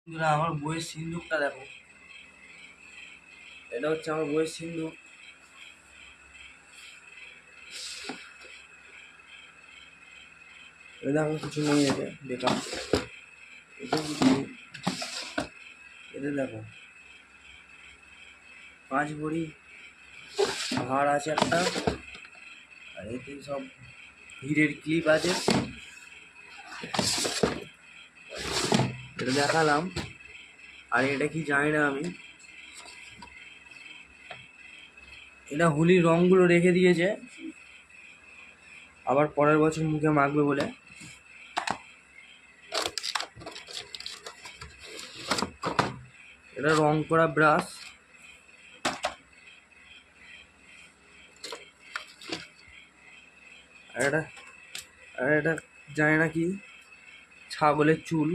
বন্ধুরা, আমার বইয়ের সিন্দুকটা দেখো। এটা হচ্ছে আমার বইয়ের সিন্দুক। এটা দেখো, কিছু নেই, এতে বেকার। এটা কিছু নেই। এতে দেখো 5 ভরি হার আছে একটা, আর এতে সব হীরের ক্লিপ আছে। এটা দেখালাম। আর এটা কি জানি না আমি। এটা হোলির রঙগুলো রেখে দিয়েছে, আবার পরের বছর মুখে মাখবে বলে। এটা রং করা ব্রাশ। আর এটা জানি না কি, ছাগলের চুল।